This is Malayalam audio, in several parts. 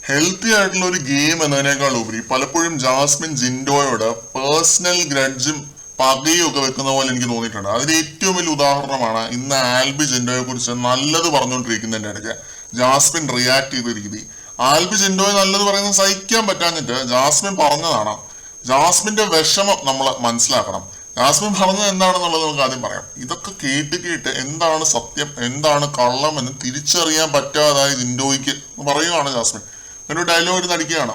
ഹെൽത്തി ആയിട്ടുള്ള ഒരു ഗെയിം എന്നതിനേക്കാൾ ഉപരി പലപ്പോഴും ജാസ്മിൻ ജിൻഡോയോട് പേഴ്സണൽ ഗ്രഡ്ജും പകയും ഒക്കെ വെക്കുന്ന പോലെ എനിക്ക് തോന്നിയിട്ടുണ്ട്. അതിന് ഏറ്റവും വലിയ ഉദാഹരണമാണ് ഇന്ന് ആൽബി ജിൻഡോയെ കുറിച്ച് നല്ലത് പറഞ്ഞുകൊണ്ടിരിക്കുന്നതിന്റെ ഇടയ്ക്ക് ജാസ്മിൻ റിയാക്ട് ചെയ്ത രീതി. ആൽബി ജിൻഡോയെ നല്ലത് പറയുന്നത് സഹിക്കാൻ പറ്റാഞ്ഞിട്ട് ജാസ്മിൻ പറഞ്ഞതാണ്. ജാസ്മിന്റെ വിഷമം നമ്മൾ മനസ്സിലാക്കണം. ജാസ്മിൻ പറഞ്ഞത് എന്താണെന്നുള്ളത് നമുക്ക് ആദ്യം പറയാം. ഇതൊക്കെ കേട്ട് എന്താണ് സത്യം എന്താണ് കള്ളം എന്ന് തിരിച്ചറിയാൻ പറ്റാതായ ജിൻഡോയ്ക്ക് പറയുകയാണ് ജാസ്മിൻ. ഒരു ഡയലോഗ് നടിക്കുകയാണ്.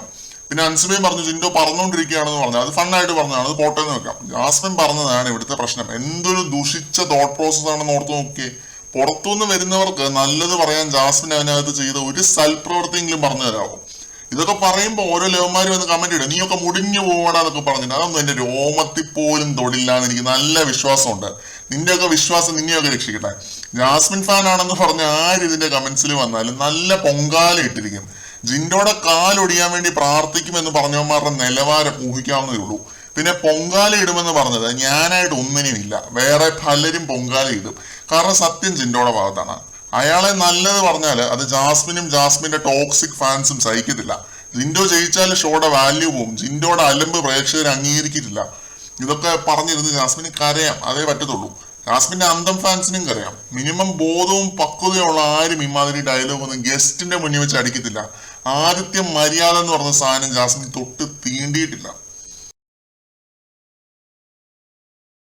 പിന്നെ അൻസിബയും പറഞ്ഞു ജിൻഡോ പറഞ്ഞുകൊണ്ടിരിക്കുകയാണെന്ന് പറഞ്ഞു. അത് ഫണ്ണായിട്ട് പറഞ്ഞതാണ്, അത് പോട്ടെ എന്ന് വെക്കാം. ജാസ്മിൻ പറഞ്ഞതാണ് ഇവിടുത്തെ പ്രശ്നം. എന്തൊരു ദുഷിച്ച തോട്ട് പ്രോസസ് ആണെന്ന് ഓർത്ത് നോക്കിയേ. പുറത്തുനിന്ന് വരുന്നവർക്ക് നല്ലത് പറയാൻ ജാസ്മിൻ അതിനകത്ത് ചെയ്ത ഒരു സൽപ്രവൃത്തിയെങ്കിലും പറഞ്ഞു തരാമോ? ഇതൊക്കെ പറയുമ്പോൾ ഓരോ ലേവന്മാര് വന്ന് കമന്റ് ഇടും, നീയൊക്കെ മുടിഞ്ഞു പോകണമെന്നൊക്കെ പറഞ്ഞിട്ട് അതൊന്നും എന്റെ രോമത്തിൽ പോലും തൊടില്ല എന്ന് എനിക്ക് നല്ല വിശ്വാസമുണ്ട്. നിന്റെയൊക്കെ വിശ്വാസം നിന്നെയൊക്കെ രക്ഷിക്കട്ടെ. ജാസ്മിൻ ഫാൻ ആണെന്ന് പറഞ്ഞ ആര് ഇതിന്റെ കമന്റ്സിൽ വന്നാലും നല്ല പൊങ്കാല ഇട്ടിരിക്കും. ജിൻഡോയുടെ കാലൊടിയാൻ വേണ്ടി പ്രാർത്ഥിക്കുമെന്ന് പറഞ്ഞവന്മാരുടെ നിലവാരം ഊഹിക്കാവുന്നതേ ഉള്ളൂ. പിന്നെ പൊങ്കാല ഇടുമെന്ന് പറഞ്ഞത് ഞാനായിട്ട് ഒന്നിനും ഇല്ല, വേറെ പലരും പൊങ്കാല ഇടും. കാരണം സത്യം ജിൻഡോയുടെ ഭാഗത്താണ്. അയാളെ നല്ലത് പറഞ്ഞാല് അത് ജാസ്മിനും ജാസ്മിന്റെ ടോക്സിക് ഫാൻസും സഹിക്കത്തില്ല. ജിൻഡോ ജയിച്ചാൽ ഷോയുടെ വാല്യൂ പോവും. ജിൻഡോയുടെ അലമ്പ് പ്രേക്ഷകർ അംഗീകരിക്കില്ല. ഇതൊക്കെ പറഞ്ഞിരുന്ന് ജാസ്മിന് കരയാം, അതേ പറ്റത്തുള്ളൂ. ജാസ്മിന്റെ അന്തം ഫാൻസിനും കരയാം. മിനിമം ബോധവും പക്വതയുള്ള ആരും ഇമാതിരി ഡയലോഗ് ഒന്നും ഗസ്റ്റിന്റെ മുന്നിൽ വെച്ച് അടിക്കത്തില്ല. ആദിത്യം മര്യാദ എന്ന് പറഞ്ഞ സാധനം ജാസ്മിൻ തൊട്ട് തീണ്ടിയിട്ടില്ല.